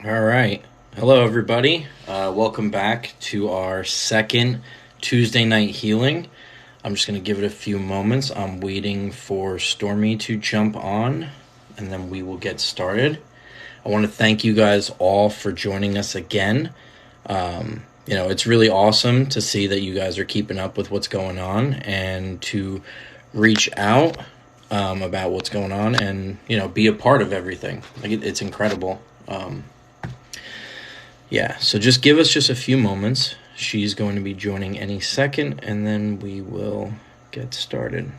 All right. Hello, everybody. Welcome back to our second Tuesday night healing. I'm just going to give it a few moments. I'm waiting for Stormy to jump on, and then we will get started. I want to thank you guys all for joining us again. It's really awesome to see that you guys are keeping up with what's going on and to reach out about what's going on and, be a part of everything. It's incredible. So just give us just a few moments. She's going to be joining any second, and then we will get started.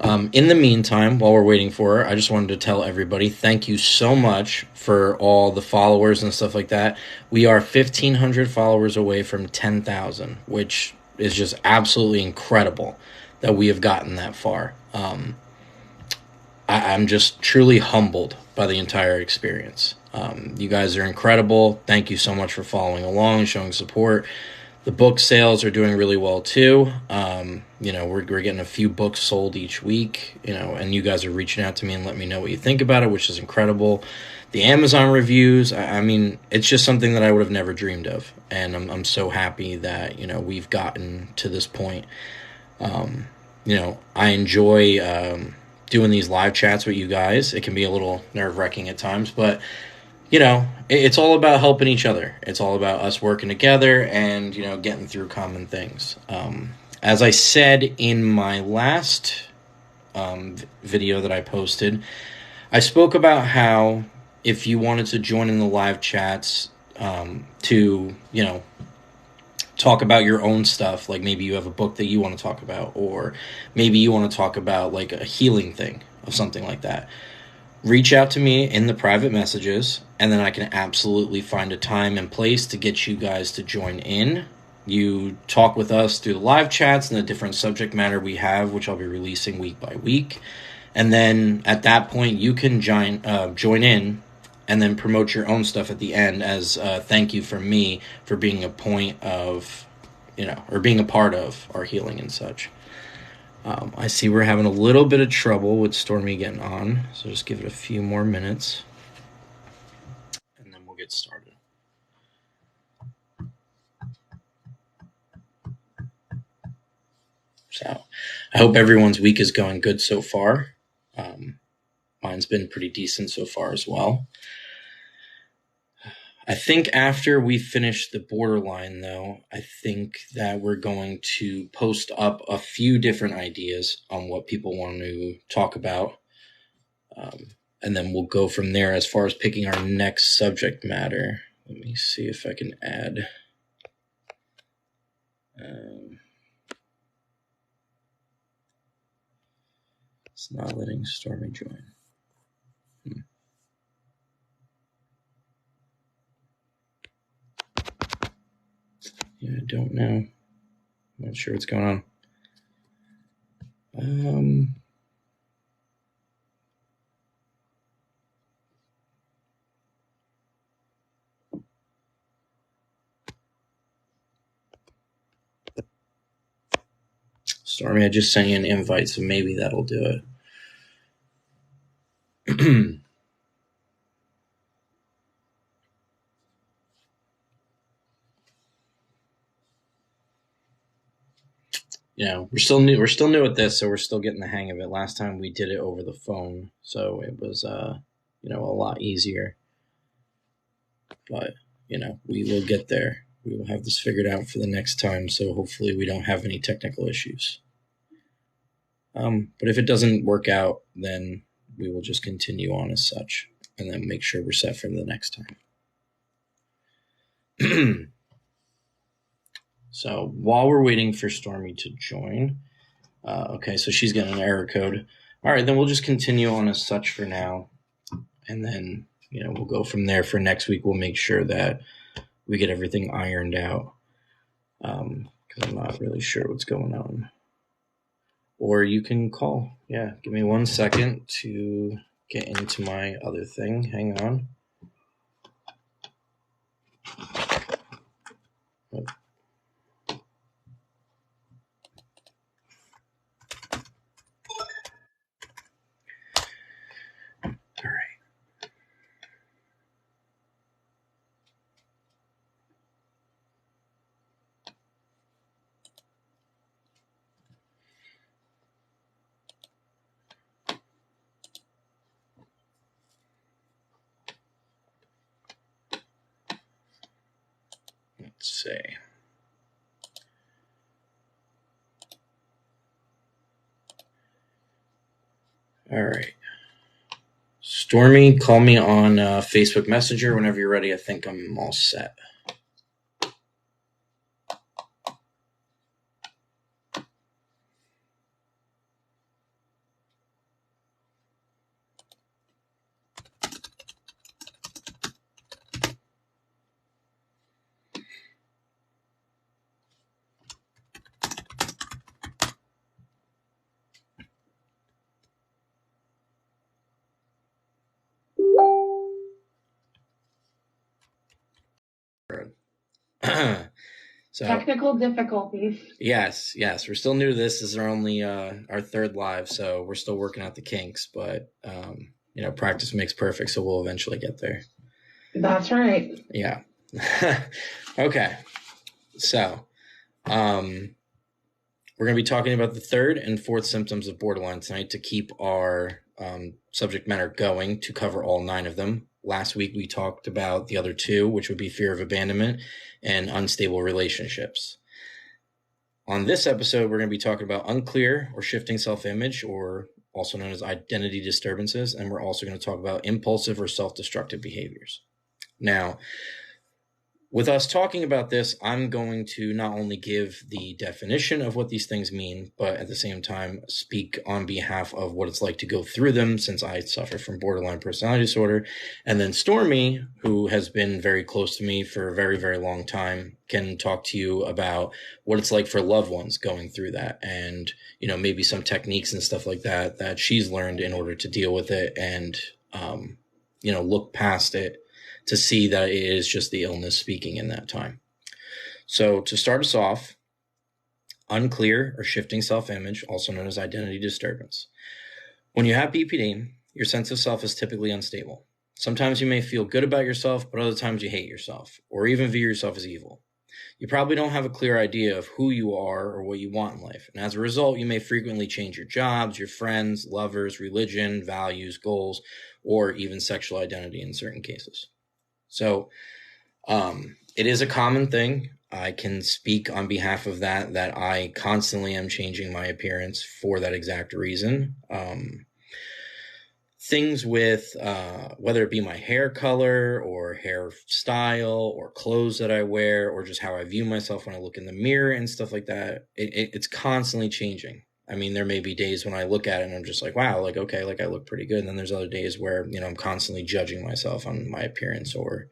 In the meantime, while we're waiting for her, I just wanted to tell everybody thank you so much for all the followers and stuff like that. We are 1,500 followers away from 10,000, which is just absolutely incredible that we have gotten that far. I'm just truly humbled by the entire experience. You guys are incredible. Thank you so much for following along, showing support. The book sales are doing really well too. We're getting a few books sold each week, and you guys are reaching out to me and letting me know what you think about it, which is incredible. The Amazon reviews, I mean, it's just something that I would have never dreamed of. And I'm so happy that, we've gotten to this point. I enjoy doing these live chats with you guys. It can be a little nerve-wracking at times, but it's all about helping each other. It's all about us working together and, getting through common things. As I said in my last video that I posted, I spoke about how if you wanted to join in the live chats to, talk about your own stuff, like maybe you have a book that you want to talk about, or maybe you want to talk about like a healing thing or something like that, reach out to me in the private messages, and then I can absolutely find a time and place to get you guys to join in. You talk with us through the live chats and the different subject matter we have, which I'll be releasing week by week. And then at that point, you can join in and then promote your own stuff at the end as thank you from me for being a point of, or being a part of our healing and such. I see we're having a little bit of trouble with Stormy getting on, so just give it a few more minutes, and then we'll get started. So I hope everyone's week is going good so far. Mine's been pretty decent so far as well. I think after we finish the borderline, though, I think that we're going to post up a few different ideas on what people want to talk about. And then we'll go from there as far as picking our next subject matter. Let me see if I can add. It's not letting Stormy join. Yeah, I don't know. I'm not sure what's going on. Stormy, I just sent you an invite, so maybe that'll do it. We're still new. We're still new at this, so we're still getting the hang of it. Last time we did it over the phone, so it was a lot easier. But we will get there. We will have this figured out for the next time. So hopefully we don't have any technical issues. But if it doesn't work out, then we will just continue on as such, and then make sure we're set for the next time. So while we're waiting for Stormy to join, okay, so she's getting an error code. All right, then we'll just continue on as such for now, and then we'll go from there. For next week, we'll make sure that we get everything ironed out, because I'm not really sure what's going on. Or you can call. Yeah, give me 1 second to get into my other thing. Hang on. Oh. All right. see. All right. Stormy, call me on Facebook Messenger whenever you're ready. I think I'm all set. So, technical difficulties. Yes. We're still new to this. This is only our third live, so we're still working out the kinks. But practice makes perfect, so we'll eventually get there. That's right. Yeah. Okay. So, we're going to be talking about the third and fourth symptoms of borderline tonight to keep our subject matter going, to cover all 9 of them. Last week, we talked about the other 2, which would be fear of abandonment and unstable relationships. On this episode, we're going to be talking about unclear or shifting self-image, or also known as identity disturbances, and we're also going to talk about impulsive or self-destructive behaviors. Now, with us talking about this, I'm going to not only give the definition of what these things mean, but at the same time speak on behalf of what it's like to go through them, since I suffer from borderline personality disorder. And then Stormy, who has been very close to me for a very, very long time, can talk to you about what it's like for loved ones going through that, and maybe some techniques and stuff like that she's learned in order to deal with it and look past it, to see that it is just the illness speaking in that time. So to start us off, unclear or shifting self-image, also known as identity disturbance. When you have BPD, your sense of self is typically unstable. Sometimes you may feel good about yourself, but other times you hate yourself, or even view yourself as evil. You probably don't have a clear idea of who you are or what you want in life, and as a result, you may frequently change your jobs, your friends, lovers, religion, values, goals, or even sexual identity in certain cases. So it is a common thing. I can speak on behalf of that I constantly am changing my appearance for that exact reason. Things with whether it be my hair color or hair style or clothes that I wear, or just how I view myself when I look in the mirror and stuff like that, it's constantly changing. I mean, there may be days when I look at it and I'm just like, wow, like, okay, like I look pretty good. And then there's other days where, I'm constantly judging myself on my appearance, or,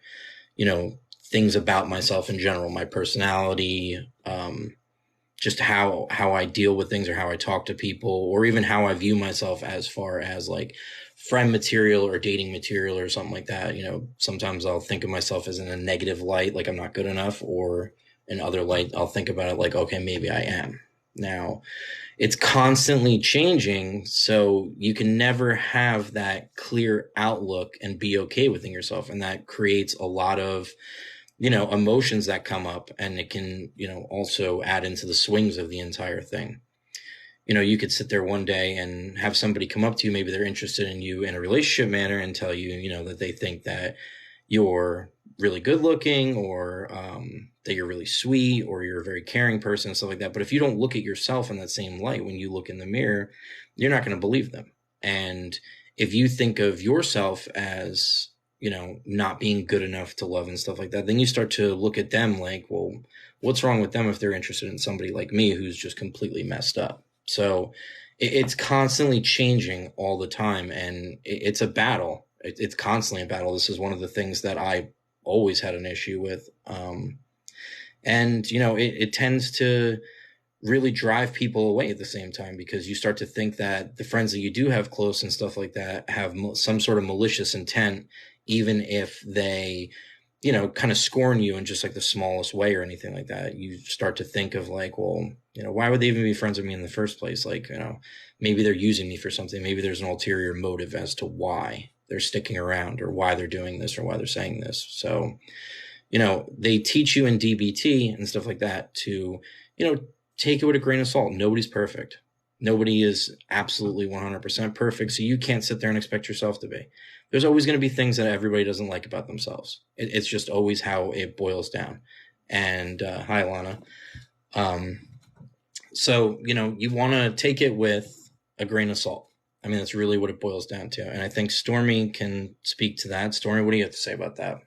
things about myself in general, my personality, just how I deal with things, or how I talk to people, or even how I view myself as far as like friend material or dating material or something like that. Sometimes I'll think of myself as in a negative light, like I'm not good enough, or in other light, I'll think about it like, okay, maybe I am. Now, it's constantly changing, so you can never have that clear outlook and be okay within yourself. And that creates a lot of, emotions that come up, and it can, also add into the swings of the entire thing. You could sit there one day and have somebody come up to you, maybe they're interested in you in a relationship manner, and tell you, that they think that you're really good looking, or that you're really sweet, or you're a very caring person and stuff like that. But if you don't look at yourself in that same light when you look in the mirror, you're not going to believe them. And if you think of yourself as, not being good enough to love and stuff like that, then you start to look at them like, well, what's wrong with them if they're interested in somebody like me who's just completely messed up? So it's constantly changing all the time, and it's a battle. It's constantly a battle. This is one of the things that I always had an issue with. And, it tends to really drive people away at the same time, because you start to think that the friends that you do have close and stuff like that have some sort of malicious intent, even if they, kind of scorn you in just like the smallest way or anything like that. You start to think of like, well, why would they even be friends with me in the first place? Like, maybe they're using me for something. Maybe there's an ulterior motive as to why they're sticking around, or why they're doing this, or why they're saying this. So, they teach you in DBT and stuff like that to, take it with a grain of salt. Nobody's perfect. Nobody is absolutely 100% perfect. So you can't sit there and expect yourself to be. There's always going to be things that everybody doesn't like about themselves. It's just always how it boils down. And hi, Lana. Um, so, you want to take it with a grain of salt. I mean, that's really what it boils down to. And I think Stormy can speak to that. Stormy, what do you have to say about that?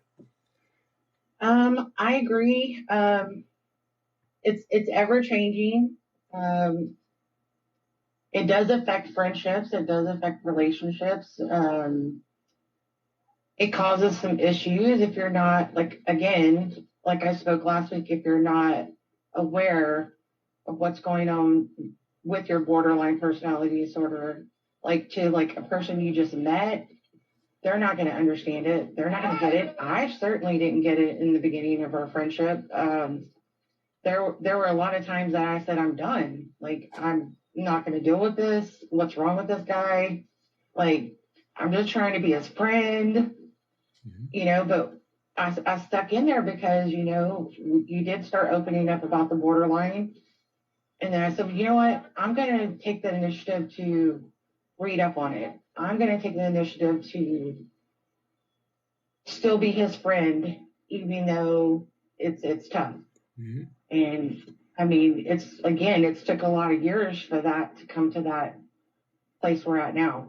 I agree. It's ever changing. Um, it does affect friendships. It does affect relationships. It causes some issues if you're not, like, again, like I spoke last week, if you're not aware of what's going on with your borderline personality disorder, like to like a person you just met, they're not going to understand it. They're not going to get it. I certainly didn't get it in the beginning of our friendship. There were a lot of times that I said, I'm done. Like, I'm not going to deal with this. What's wrong with this guy? Like, I'm just trying to be his friend, but I stuck in there because, you did start opening up about the borderline. And then I said, well, you know what? I'm going to take the initiative to read up on it. I'm going to take the initiative to still be his friend, even though it's tough. Mm-hmm. And I mean, it's took a lot of years for that to come to that place we're at now.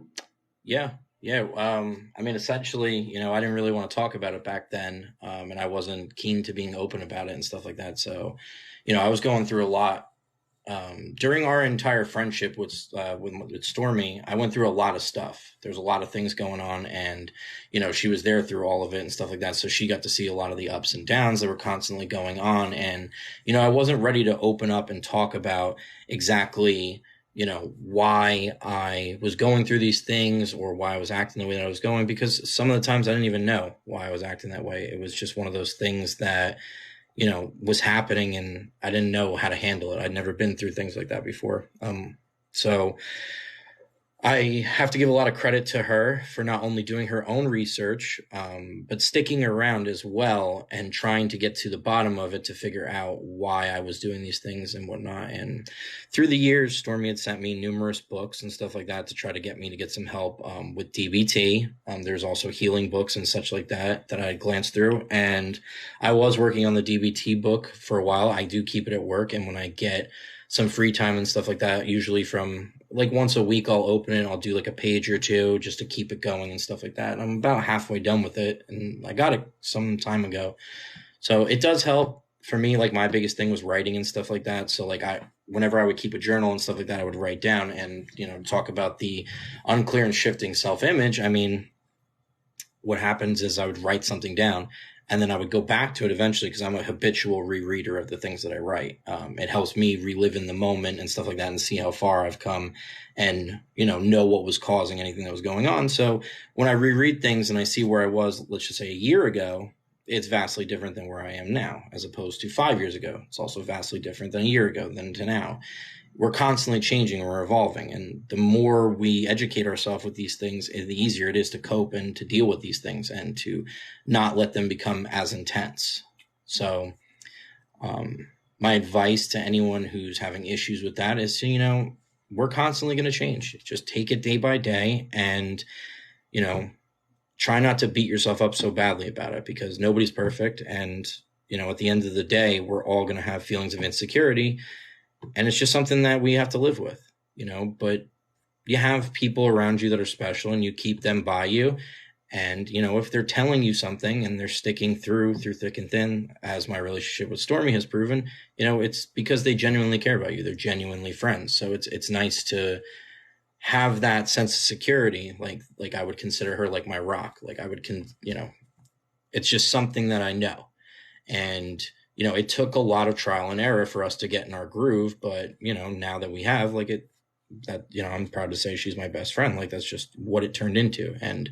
Yeah. Yeah. I mean, essentially, I didn't really want to talk about it back then. And I wasn't keen to being open about it and stuff like that. So, I was going through a lot. During our entire friendship with Stormy, I went through a lot of stuff. There's a lot of things going on, and she was there through all of it and stuff like that. So she got to see a lot of the ups and downs that were constantly going on. And I wasn't ready to open up and talk about exactly why I was going through these things or why I was acting the way that I was going, because some of the times I didn't even know why I was acting that way. It was just one of those things that was happening and I didn't know how to handle it. I'd never been through things like that before. So I have to give a lot of credit to her for not only doing her own research, but sticking around as well and trying to get to the bottom of it to figure out why I was doing these things and whatnot. And through the years, Stormy had sent me numerous books and stuff like that to try to get me to get some help with DBT. There's also healing books and such like that I glanced through. And I was working on the DBT book for a while. I do keep it at work. And when I get some free time and stuff like that, usually from like once a week, I'll open it. I'll do like a page or two just to keep it going and stuff like that. And I'm about halfway done with it. And I got it some time ago. So it does help for me. Like my biggest thing was writing and stuff like that. So like whenever I would keep a journal and stuff like that, I would write down and, talk about the unclear and shifting self-image. I mean, what happens is I would write something down and then I would go back to it eventually because I'm a habitual rereader of the things that I write. It helps me relive in the moment and stuff like that and see how far I've come and, know what was causing anything that was going on. So when I reread things and I see where I was, let's just say a year ago, it's vastly different than where I am now, as opposed to 5 years ago. It's also vastly different than a year ago than to now. We're constantly changing and we're evolving. And the more we educate ourselves with these things, the easier it is to cope and to deal with these things and to not let them become as intense. So, my advice to anyone who's having issues with that is to, we're constantly going to change. Just take it day by day and, try not to beat yourself up so badly about it because nobody's perfect. And, at the end of the day, we're all going to have feelings of insecurity. And it's just something that we have to live with, but you have people around you that are special and you keep them by you. And, if they're telling you something and they're sticking through thick and thin, as my relationship with Stormy has proven, it's because they genuinely care about you. They're genuinely friends. So it's nice to have that sense of security. Like I would consider her like my rock. Like I would, it's just something that I know. And, it took a lot of trial and error for us to get in our groove, but, now that we have I'm proud to say she's my best friend. Like that's just what it turned into. And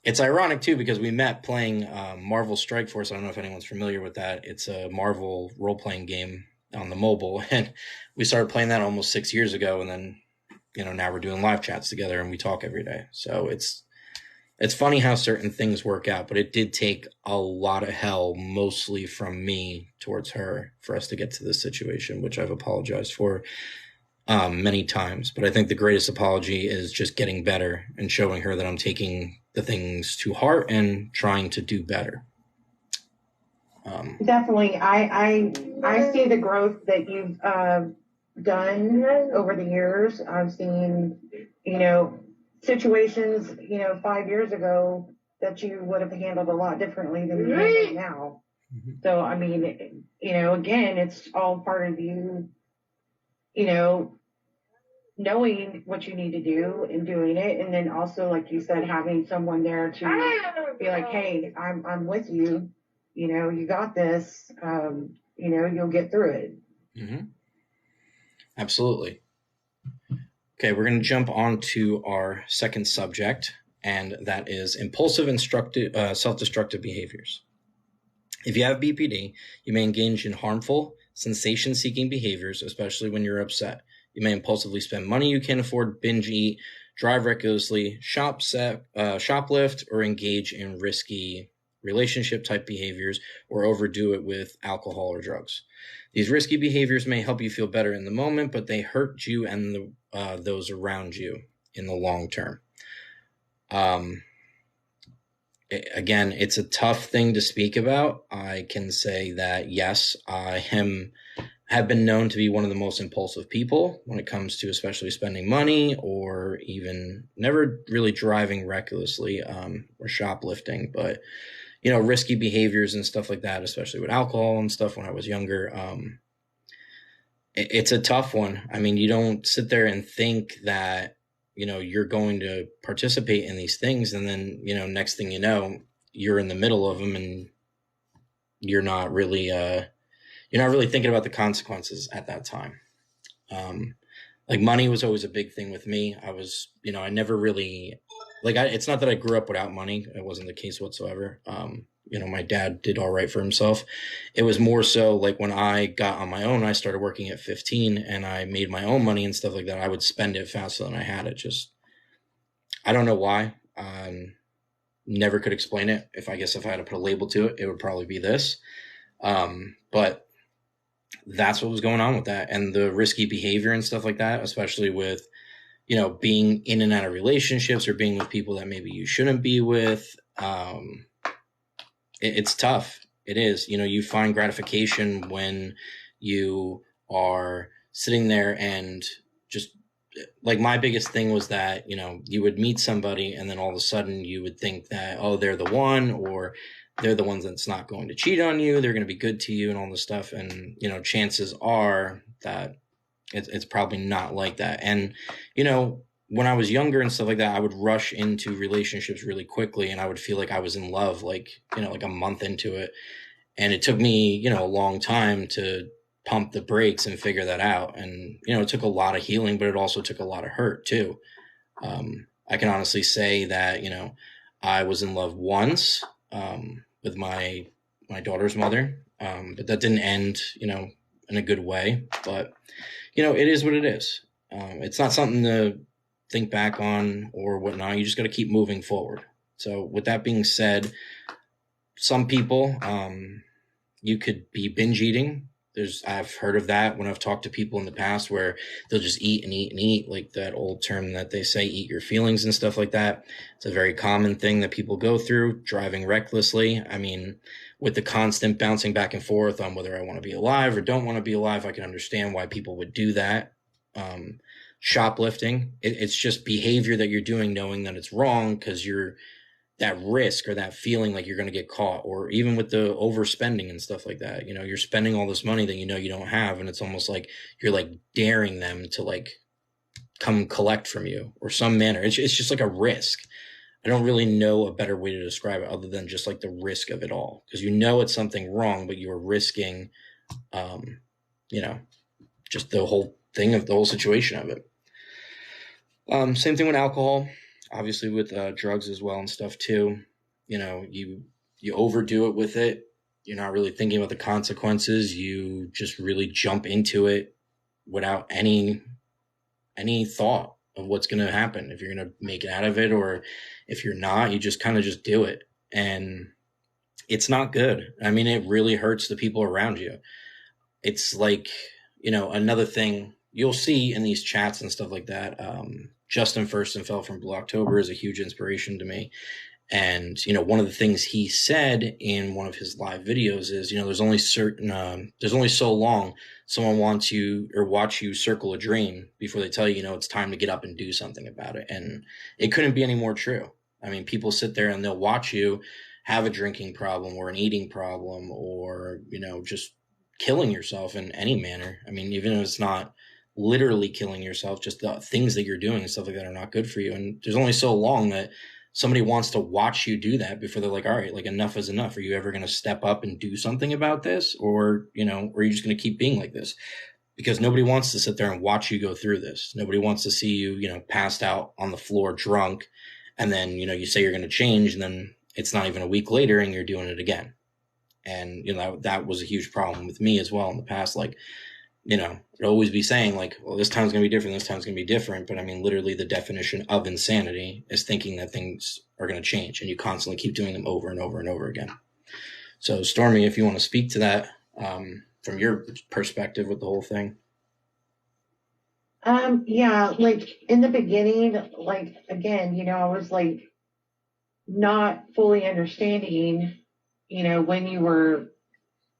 it's ironic too, because we met playing Marvel Strike Force. I don't know if anyone's familiar with that. It's a Marvel role-playing game on the mobile. And we started playing that almost 6 years ago. And then, now we're doing live chats together and we talk every day. So it's funny how certain things work out, but it did take a lot of hell, mostly from me towards her, for us to get to this situation, which I've apologized for many times. But I think the greatest apology is just getting better and showing her that I'm taking the things to heart and trying to do better. Definitely. I see the growth that you've done over the years. I've seen, situations, 5 years ago that you would have handled a lot differently than you handle now. Mhm. So, I mean, again, it's all part of you, you know, knowing what you need to do and doing it. And then also, like you said, having someone there to be like, hey, I'm with you. You got this. You'll get through it. Mm-hmm. Absolutely. Okay, we're going to jump on to our second subject, and that is impulsive and self-destructive behaviors. If you have BPD, you may engage in harmful, sensation-seeking behaviors, especially when you're upset. You may impulsively spend money you can't afford, binge eat, drive recklessly, shoplift, or engage in risky relationship-type behaviors, or overdo it with alcohol or drugs. These risky behaviors may help you feel better in the moment, but they hurt you and those around you in the long term. Again, it's a tough thing to speak about. I can say that, yes, have been known to be one of the most impulsive people when it comes to especially spending money or even never really driving recklessly or shoplifting, but risky behaviors and stuff like that, especially with alcohol and stuff when I was younger. It's a tough one. I mean, you don't sit there and think that you're going to participate in these things, and then next thing you know, you're in the middle of them, and you're not really thinking about the consequences at that time. Like money was always a big thing with me. I was, I never really it's not that I grew up without money. It wasn't the case whatsoever. My dad did all right for himself. It was more so like when I got on my own, I started working at 15 and I made my own money and stuff like that. I would spend it faster than I had it. Just, I don't know why. Never could explain it. If I had to put a label to it, it would probably be this. But that's what was going on with that. And the risky behavior and stuff like that, especially with, being in and out of relationships or being with people that maybe you shouldn't be with. It's tough. It is. You find gratification when you are sitting there and just like my biggest thing was that, you would meet somebody and then all of a sudden you would think that, oh, they're the one, or they're the ones that's not going to cheat on you. They're going to be good to you and all this stuff. And, chances are that it's probably not like that. And, when I was younger and stuff like that, I would rush into relationships really quickly and I would feel like I was in love, like a month into it. And it took me, a long time to pump the brakes and figure that out. And, it took a lot of healing, but it also took a lot of hurt too. I can honestly say that, I was in love once, with my daughter's mother. But that didn't end, in a good way, but it is what it is. It's not something to think back on or whatnot. You just got to keep moving forward. So with that being said, some people, you could be binge eating. I've heard of that when I've talked to people in the past where they'll just eat and eat and eat, like that old term that they say, eat your feelings and stuff like that. It's a very common thing that people go through, driving recklessly. I mean, with the constant bouncing back and forth on whether I want to be alive or don't want to be alive, I can understand why people would do that. Shoplifting, it's just behavior that you're doing knowing that it's wrong because you're that risk or that feeling like you're going to get caught, or even with the overspending and stuff like that. You're spending all this money that you don't have, and it's almost like you're like daring them to like come collect from you or some manner. It's just like a risk. I don't really know a better way to describe it other than just like the risk of it all, because it's something wrong, but you're risking, just the whole thing of the whole situation of it. Same thing with alcohol, obviously with drugs as well and stuff too. You overdo it with it. You're not really thinking about the consequences. You just really jump into it without any thought of what's going to happen, if you're going to make it out of it, or if you're not, you just kind of just do it. And it's not good. I mean, it really hurts the people around you. It's like, another thing you'll see in these chats and stuff like that. Justin Furstenfeld from Blue October is a huge inspiration to me. And, one of the things he said in one of his live videos is, there's only so long someone wants you or watch you circle a drain before they tell you, it's time to get up and do something about it. And it couldn't be any more true. I mean, people sit there and they'll watch you have a drinking problem or an eating problem or, just killing yourself in any manner. I mean, even if it's not literally killing yourself, just the things that you're doing and stuff like that are not good for you. And there's only so long that somebody wants to watch you do that before they're like, all right, like enough is enough. Are you ever going to step up and do something about this? Or, or are you just going to keep being like this? Because nobody wants to sit there and watch you go through this. Nobody wants to see you, passed out on the floor drunk. And then, you say you're going to change and then it's not even a week later and you're doing it again. And, that was a huge problem with me as well in the past. Like, I'd always be saying like, well, this time's going to be different. This time's going to be different. But I mean, literally the definition of insanity is thinking that things are going to change and you constantly keep doing them over and over and over again. So Stormy, if you want to speak to that, from your perspective with the whole thing. Yeah, like in the beginning, like again, I was like not fully understanding, when you were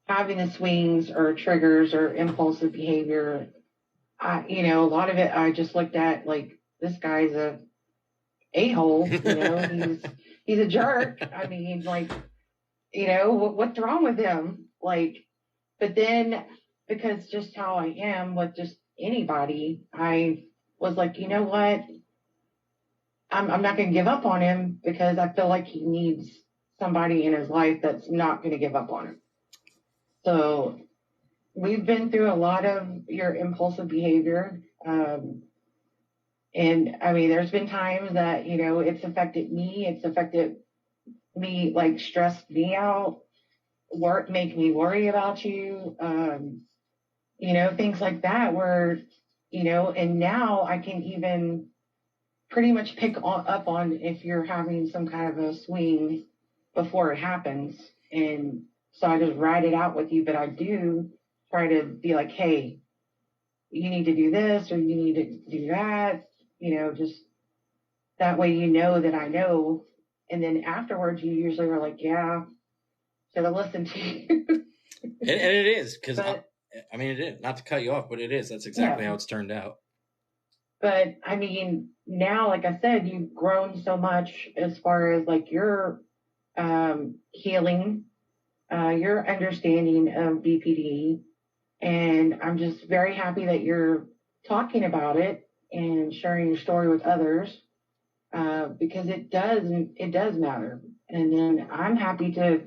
having the swings or triggers or impulsive behavior. A lot of it I just looked at like this guy's a-hole, he's a jerk. I mean, like, what's wrong with him? Like, but then because just how I am with just anybody, I was like, you know what? I'm not going to give up on him because I feel like he needs somebody in his life that's not going to give up on him. So we've been through a lot of your impulsive behavior. And I mean, there's been times that, it's affected me. It's affected me, like stressed me out, make me worry about you. Things like that where, and now I can even pretty much pick up on if you're having some kind of a swing before it happens. And so I just ride it out with you, but I do try to be like, hey, you need to do this or you need to do that, just that way that I know. And then afterwards, you usually are like, yeah, should have listened to you. and it is, because I mean, it is, not to cut you off, but it is. That's exactly how it's turned out. But I mean, now, like I said, you've grown so much as far as like your healing, your understanding of BPD. And I'm just very happy that you're talking about it and sharing your story with others, because it does matter. And then I'm happy to,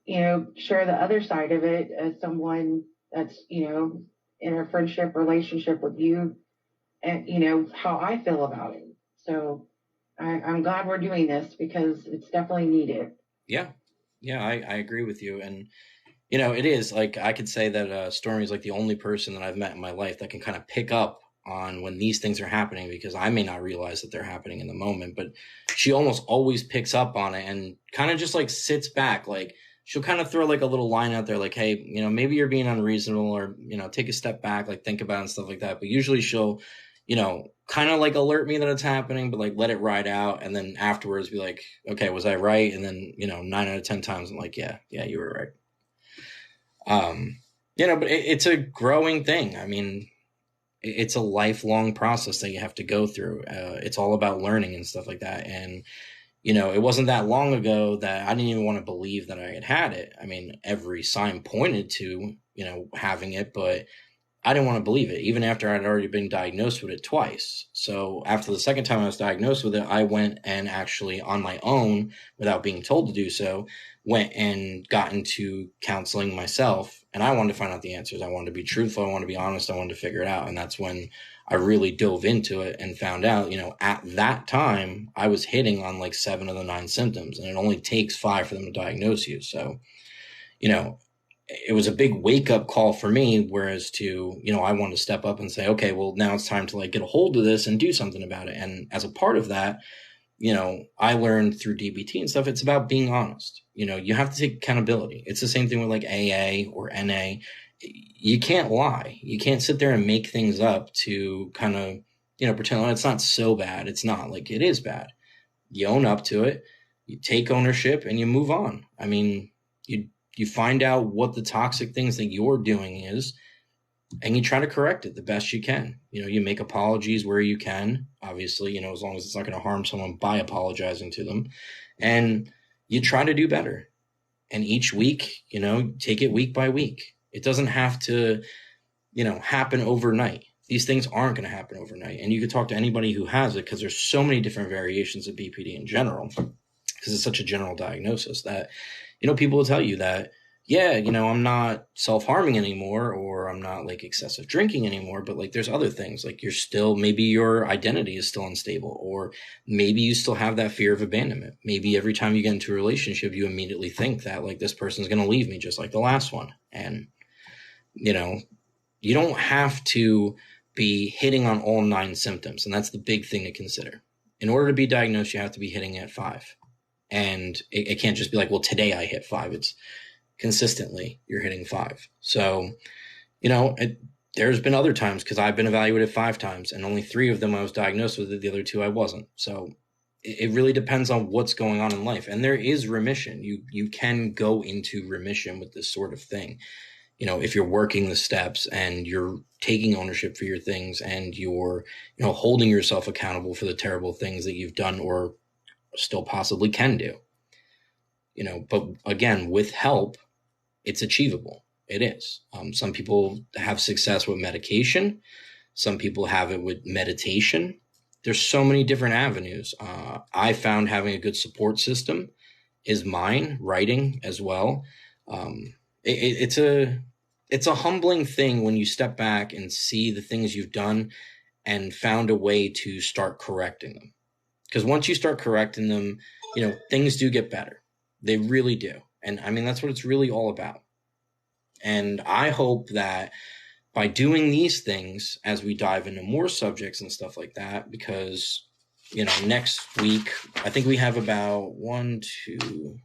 share the other side of it as someone that's, in a friendship relationship with you and, how I feel about it. So I'm glad we're doing this because it's definitely needed. Yeah. Yeah, I agree with you. And, it is like, I could say that Stormy is like the only person that I've met in my life that can kind of pick up on when these things are happening, because I may not realize that they're happening in the moment, but she almost always picks up on it and kind of just like sits back. Like she'll kind of throw like a little line out there, like, hey, maybe you're being unreasonable, or, take a step back, like think about it and stuff like that. But usually she'll, kind of like alert me that it's happening, but like let it ride out. And then afterwards be like, okay, was I right? And then, 9 out of 10 times I'm like, yeah, you were right. But it's a growing thing. I mean, it's a lifelong process that you have to go through. It's all about learning and stuff like that. And, it wasn't that long ago that I didn't even want to believe that I had it. I mean, every sign pointed to, having it, but I didn't want to believe it, even after I'd already been diagnosed with it twice. So after the second time I was diagnosed with it, I went and actually on my own, without being told to do so, went and got into counseling myself. And I wanted to find out the answers. I wanted to be truthful. I wanted to be honest. I wanted to figure it out. And that's when I really dove into it and found out, at that time, I was hitting on like 7 of the 9 symptoms, and it only takes 5 for them to diagnose you. So, it was a big wake up call for me, whereas to, I wanted to step up and say, okay, well, now it's time to like get a hold of this and do something about it. And as a part of that, I learned through DBT and stuff, it's about being honest. You have to take accountability. It's the same thing with like AA or NA. You can't lie. You can't sit there and make things up to kind of, pretend, oh, it's not so bad. It's not. Like, it is bad. You own up to it. You take ownership and you move on. I mean, you find out what the toxic things that you're doing is, and you try to correct it the best you can. You make apologies where you can, obviously, as long as it's not going to harm someone by apologizing to them. And you try to do better. And each week, take it week by week. It doesn't have to, happen overnight. These things aren't going to happen overnight. And you could talk to anybody who has it, because there's so many different variations of BPD in general, because it's such a general diagnosis that, people will tell you that, yeah, I'm not self-harming anymore, or I'm not like excessive drinking anymore, but like there's other things, like maybe your identity is still unstable, or maybe you still have that fear of abandonment. Maybe every time you get into a relationship, you immediately think that like this person's going to leave me just like the last one. And, you don't have to be hitting on all 9 symptoms. And that's the big thing to consider. In order to be diagnosed, you have to be hitting at 5. And it can't just be like, well, today I hit 5. It's consistently you're hitting 5. So, there's been other times, because I've been evaluated 5 times and only 3 of them I was diagnosed with, the other 2 I wasn't. So it really depends on what's going on in life. And there is remission. You can go into remission with this sort of thing. If you're working the steps and you're taking ownership for your things, and you're, holding yourself accountable for the terrible things that you've done or still possibly can do. But again, with help, it's achievable. It is. Some people have success with medication. Some people have it with meditation. There's so many different avenues. I found having a good support system is mine, writing as well. It's a humbling thing when you step back and see the things you've done and found a way to start correcting them. Because once you start correcting them, things do get better. They really do. And I mean, that's what it's really all about. And I hope that by doing these things, as we dive into more subjects and stuff like that, because, next week, I think we have about we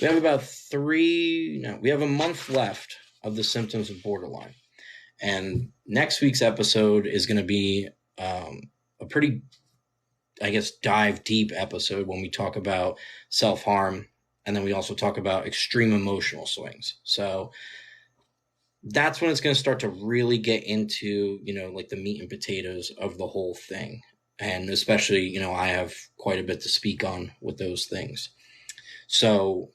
have a month left of the symptoms of borderline. And next week's episode is going to be a pretty, I guess, dive deep episode when we talk about self-harm. And then we also talk about extreme emotional swings. So that's when it's going to start to really get into, like the meat and potatoes of the whole thing. And especially, I have quite a bit to speak on with those things. So,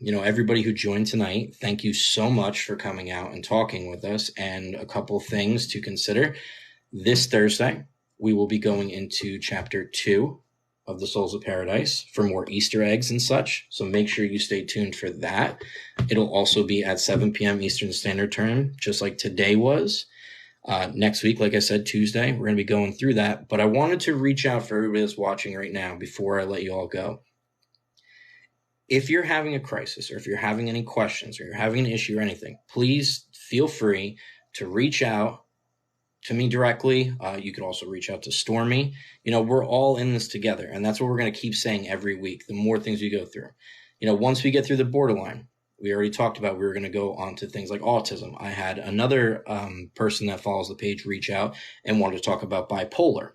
everybody who joined tonight, thank you so much for coming out and talking with us. And a couple of things to consider. This Thursday, we will be going into chapter 2 of the Souls of Paradise for more Easter eggs and such. So make sure you stay tuned for that. It'll also be at 7 p.m. Eastern Standard Time, just like today was. Next week, like I said, Tuesday, we're going to be going through that. But I wanted to reach out for everybody that's watching right now before I let you all go. If you're having a crisis, or if you're having any questions, or you're having an issue or anything, please feel free to reach out to me directly. You could also reach out to Stormy. We're all in this together, and that's what we're going to keep saying every week, the more things we go through. Once we get through the borderline, we already talked about we were going to go on to things like autism. I had another person that follows the page reach out and wanted to talk about bipolar.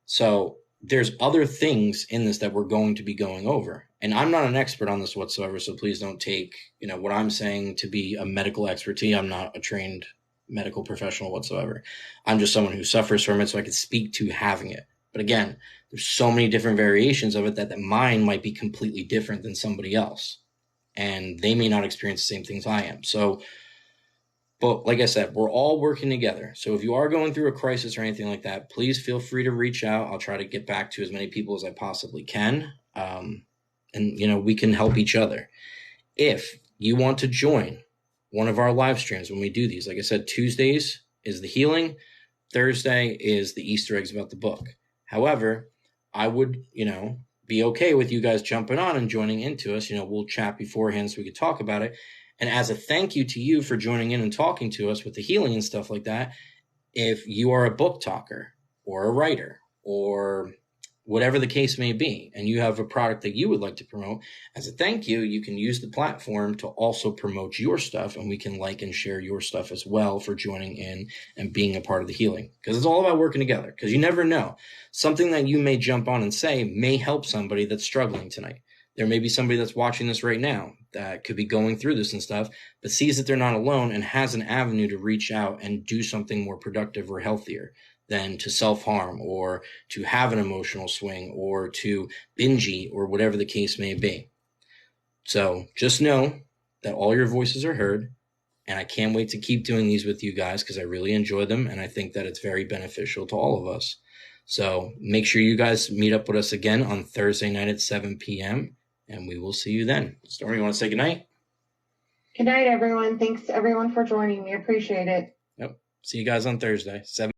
So there's other things in this that we're going to be going over. And I'm not an expert on this whatsoever, so please don't take, what I'm saying to be a medical expertise. I'm not a trained medical professional whatsoever. I'm just someone who suffers from it, so I can speak to having it. But again, there's so many different variations of it that mine might be completely different than somebody else. And they may not experience the same things I am. So, but like I said, we're all working together. So if you are going through a crisis or anything like that, please feel free to reach out. I'll try to get back to as many people as I possibly can. And we can help each other. If you want to join one of our live streams when we do these, like I said, Tuesdays is the healing. Thursday is the Easter eggs about the book. However, I would, be okay with you guys jumping on and joining into us. We'll chat beforehand so we could talk about it. And as a thank you to you for joining in and talking to us with the healing and stuff like that, if you are a book talker or a writer or whatever the case may be, and you have a product that you would like to promote, as a thank you, you can use the platform to also promote your stuff, and we can like and share your stuff as well for joining in and being a part of the healing. Because it's all about working together, because you never know. Something that you may jump on and say may help somebody that's struggling tonight. There may be somebody that's watching this right now that could be going through this and stuff, but sees that they're not alone and has an avenue to reach out and do something more productive or healthier than to self-harm or to have an emotional swing or to binge eat or whatever the case may be. So just know that all your voices are heard, and I can't wait to keep doing these with you guys because I really enjoy them, and I think that it's very beneficial to all of us. So make sure you guys meet up with us again on Thursday night at 7 p.m., and we will see you then. Stormy, you want to say goodnight? Good night, everyone. Thanks, everyone, for joining. We appreciate it. Yep. See you guys on Thursday, 7